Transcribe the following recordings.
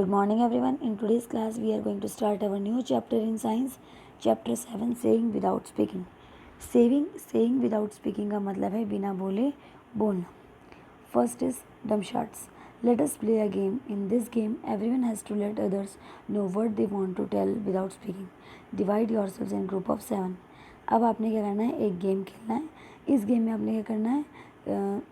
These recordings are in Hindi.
Good morning everyone. In today's class we are going to start our new chapter in science, chapter 7, saying without speaking. Saying without speaking का मतलब है बिना बोले बोलना. First is dumb shots. Let us play a game. In this game everyone has to let others know what they want to tell without speaking. Divide yourselves in group of 7. अब आपने क्या करना है, एक गेम खेलना है. इस गेम में आपने क्या करना है,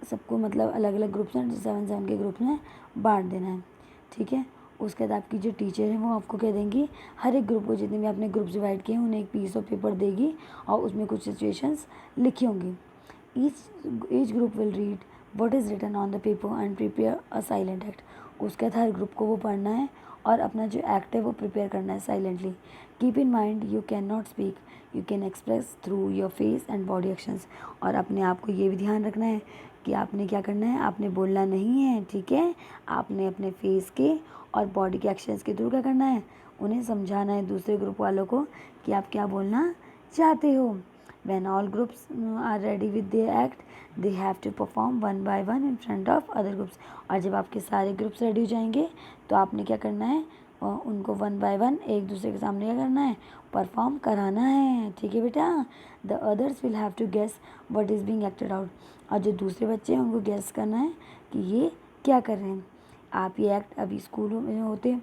सबको मतलब अलग अलग ग्रुप्स हैं, 7 के ग्रुप्स में बांट देना है. ठीक है. उसके बाद आपकी जो टीचर है वो आपको कह देंगी, हर एक ग्रुप को जितने भी आपने ग्रुप्स डिवाइड किए हैं उन्हें एक पीस ऑफ पेपर देगी और उसमें कुछ सिचुएशंस लिखी होंगी. Each group will read what is written on the paper and prepare a silent act. उसके बाद हर ग्रुप को वो पढ़ना है और अपना जो एक्ट है वो प्रिपेयर करना है silently. Keep in mind you can not speak, you can express through your face and body actions. और अपने आप को ये भी ध्यान रखना है कि आपने क्या करना है, आपने बोलना नहीं है. ठीक है. आपने अपने फेस के और बॉडी के एक्शंस के थ्रू क्या करना है, उन्हें समझाना है दूसरे ग्रुप वालों को कि आप क्या बोलना चाहते हो. When all groups are ready with their act, they have to perform one by one in front of other groups. और जब आपके सारे ग्रुप्स रेडी हो जाएंगे तो आपने क्या करना है, उनको वन बाय वन एक दूसरे के सामने क्या करना है, परफॉर्म कराना है. ठीक है बेटा. The others will have to guess what is being acted out. और जो दूसरे बच्चे हैं उनको गेस करना है कि ये क्या कर रहे हैं. आप ये एक्ट अभी स्कूलों में होते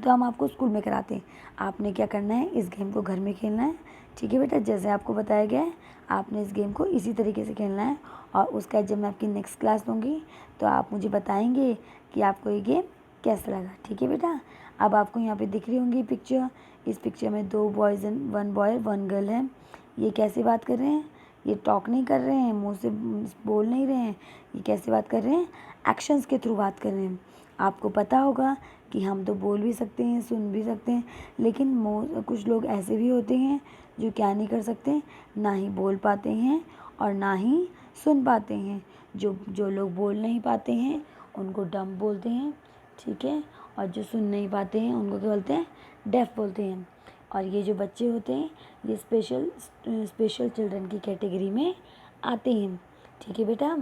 तो हम आपको स्कूल में कराते हैं. आपने क्या करना है, इस गेम को घर में खेलना है. ठीक है बेटा. जैसे आपको बताया गया है आपने इस गेम को इसी तरीके से खेलना है. और उसका जब मैं आपकी नेक्स्ट क्लास लूँगी तो आप मुझे बताएंगे कि आपको ये गेम कैसा लगा. ठीक है बेटा. अब आपको यहाँ पे दिख रही होंगी पिक्चर. इस पिक्चर में 2 बॉयज़ एंड 1 बॉय 1 गर्ल है. ये कैसे बात कर रहे हैं, ये टॉक नहीं कर रहे हैं, मुँह से बोल नहीं रहे हैं. ये कैसे बात कर रहे हैं, एक्शंस के थ्रू बात कर रहे हैं. आपको पता होगा कि हम तो बोल भी सकते हैं, सुन भी सकते हैं, लेकिन कुछ लोग ऐसे भी होते हैं जो क्या नहीं कर सकते, ना ही बोल पाते हैं और ना ही सुन पाते हैं. जो लोग बोल नहीं पाते हैं उनको डम्ब बोलते हैं. ठीक है. और जो सुन नहीं पाते हैं उनको क्या बोलते हैं, डेफ बोलते हैं. और ये जो बच्चे होते हैं ये स्पेशल चिल्ड्रन की कैटेगरी में आते हैं. ठीक है बेटा.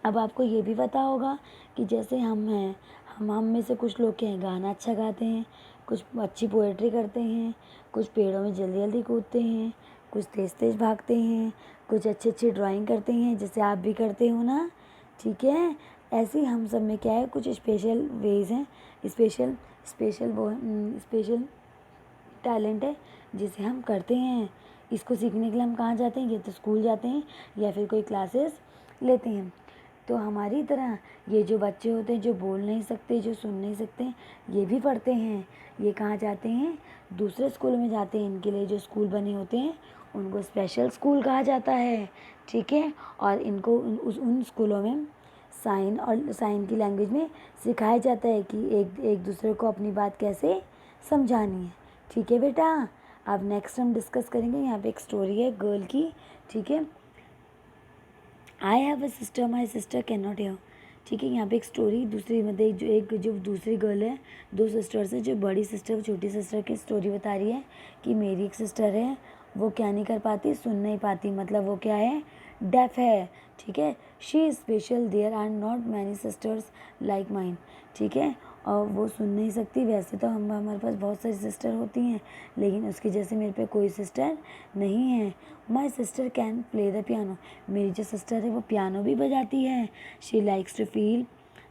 अब आपको ये भी पता होगा कि जैसे हम हैं, हम में से कुछ लोग क्या हैं, गाना अच्छा गाते हैं, कुछ अच्छी पोएट्री करते हैं, कुछ पेड़ों में जल्दी जल्दी कूदते हैं, कुछ तेज़ तेज़ भागते हैं, कुछ अच्छी ड्राइंग करते हैं जैसे आप भी करते हो ना. ठीक है. ऐसे ही हम सब में क्या है, कुछ स्पेशल वेज हैं, स्पेशल टैलेंट है जिसे हम करते हैं. इसको सीखने के लिए हम कहाँ जाते हैं, या तो स्कूल जाते हैं या फिर कोई क्लासेस लेते हैं. तो हमारी तरह ये जो बच्चे होते हैं जो बोल नहीं सकते, जो सुन नहीं सकते, ये भी पढ़ते हैं. ये कहाँ जाते हैं, दूसरे स्कूल में जाते हैं. इनके लिए जो स्कूल बने होते हैं उनको स्पेशल स्कूल कहा जाता है. ठीक है. और इनको उन स्कूलों में साइन की लैंग्वेज में सिखाया जाता है कि एक दूसरे को अपनी बात कैसे समझानी है. ठीक है बेटा. अब नेक्स्ट हम डिस्कस करेंगे. यहाँ पे एक स्टोरी है गर्ल की. ठीक है. I have a sister my sister can not here. ठीक है. यहाँ पे एक स्टोरी दूसरी मतलब जो दूसरी गर्ल है, 2 सिस्टर्स है, जो बड़ी सिस्टर छोटी सिस्टर की स्टोरी बता रही है कि मेरी एक सिस्टर है वो क्या नहीं कर पाती, सुन नहीं पाती, मतलब वो क्या है, डेफ है. ठीक है. She is special, there are not many sisters like mine. ठीक है. और वो सुन नहीं सकती. वैसे तो हमारे पास बहुत सारी सिस्टर होती हैं, लेकिन उसकी जैसे मेरे पे कोई सिस्टर नहीं है. My sister can play the piano. मेरी जो सिस्टर है वो पियानो भी बजाती है. She likes to feel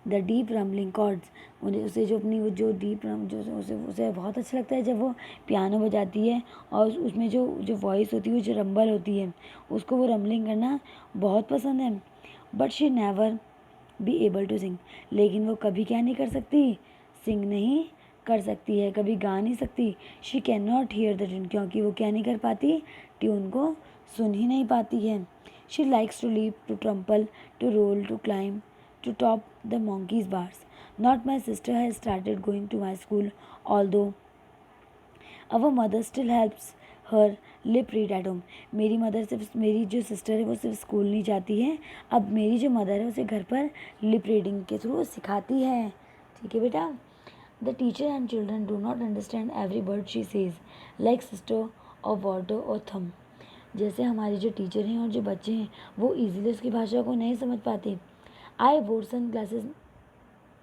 the deep rumbling chords. उसे जो अपनी वो जो डीप जो उसे बहुत अच्छा लगता है जब वो पियानो बजाती है और उसमें जो वॉइस होती है, वो जो रंबल होती है, उसको वो रम्बलिंग करना बहुत पसंद है. But she never be able to sing. लेकिन वो कभी क्या नहीं कर सकती, सिंग नहीं कर सकती है, कभी गा नहीं सकती. She can not here the tune. क्योंकि वो क्या नहीं कर पाती, ट्यून को सुन ही नहीं पाती है. She likes to leap, to trample, to roll, to climb, to top the monkey's bars. Not my sister has started going to my school, although our mother still helps her lip read at home. मेरी जो सिस्टर है वो सिर्फ स्कूल नहीं जाती है. अब मेरी जो मदर है उसे घर पर लिप रीडिंग के थ्रू सिखाती है. ठीक है बेटा. The teacher and children do not understand every word she says, like sister or water or thumb. जैसे हमारी जो टीचर हैं और जो बच्चे हैं वो इजीली उसकी भाषा को नहीं समझ पाते. I wore sunglasses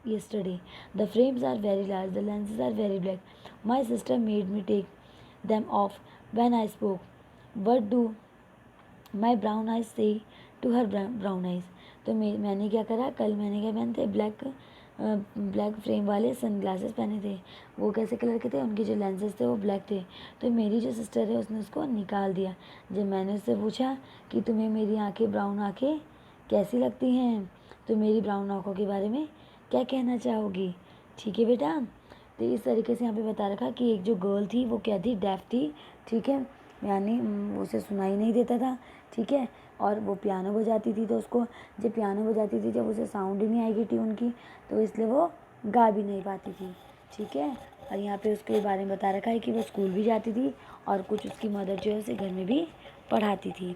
yesterday. The frames are very large, the lenses are very black. My sister made me take them off when I spoke. What do my brown eyes say to her brown eyes? तो मैंने क्या करा, कल मैंने क्या पहने थे, ब्लैक फ्रेम वाले सनग्लासेस पहने थे। वो कैसे कलर के थे, उनके जो लेंसेज थे वो ब्लैक थे। तो मेरी जो सिस्टर है उसने उसको निकाल दिया। जब मैंने उससे पूछा कि तुम्हें मेरी आंखें, ब्राउन आंखें कैसी लगती हैं, तो मेरी ब्राउन आंखों के बारे में क्या कहना चाहोगी? ठीक है बेटा। तो इस तरीके से यहाँ पे बता रखा कि एक जो गर्ल थी वो क्या थी, डेफ थी। ठीक है, यानी उसे सुनाई नहीं देता था। ठीक है, और वो पियानो बजाती थी, तो उसको जब पियानो बजाती थी, जब उसे साउंड ही नहीं आएगी ट्यून की, तो इसलिए वो गा भी नहीं पाती थी। ठीक है, और यहाँ पे उसके बारे में बता रखा है कि वो स्कूल भी जाती थी और कुछ उसकी मदर जो है उसे घर में भी पढ़ाती थी।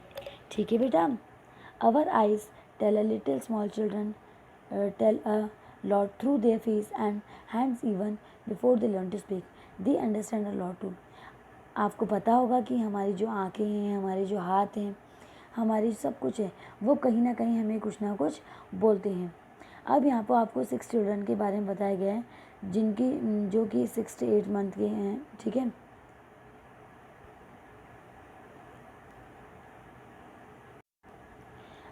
ठीक है बेटा। Our eyes tell a little small children tell a lot through their face and hands even before they learn to speak. They understand a lot too. आपको पता होगा कि हमारी जो आँखें हैं, हमारे जो हाथ हैं, हमारी सब कुछ है, वो कहीं ना कहीं हमें कुछ ना कुछ बोलते हैं। अब यहाँ पर आपको 6 चिल्ड्रन के बारे में बताया गया है, जो कि 6 to 8 मंथ के हैं। ठीक है,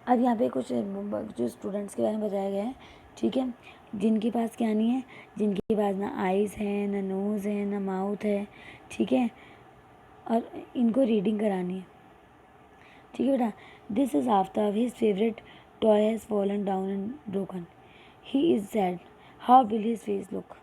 अब यहाँ पे कुछ जो स्टूडेंट्स के बारे में बताया गया है। ठीक है, जिनके पास क्या नहीं है, जिनके पास ना आइज़ है, ना नोज़ है, ना माउथ है। ठीक है, और इनको रीडिंग करानी है। ठीक है बेटा। This is Aftab, his favourite toy has fallen down and broken. He is sad, how will his face look?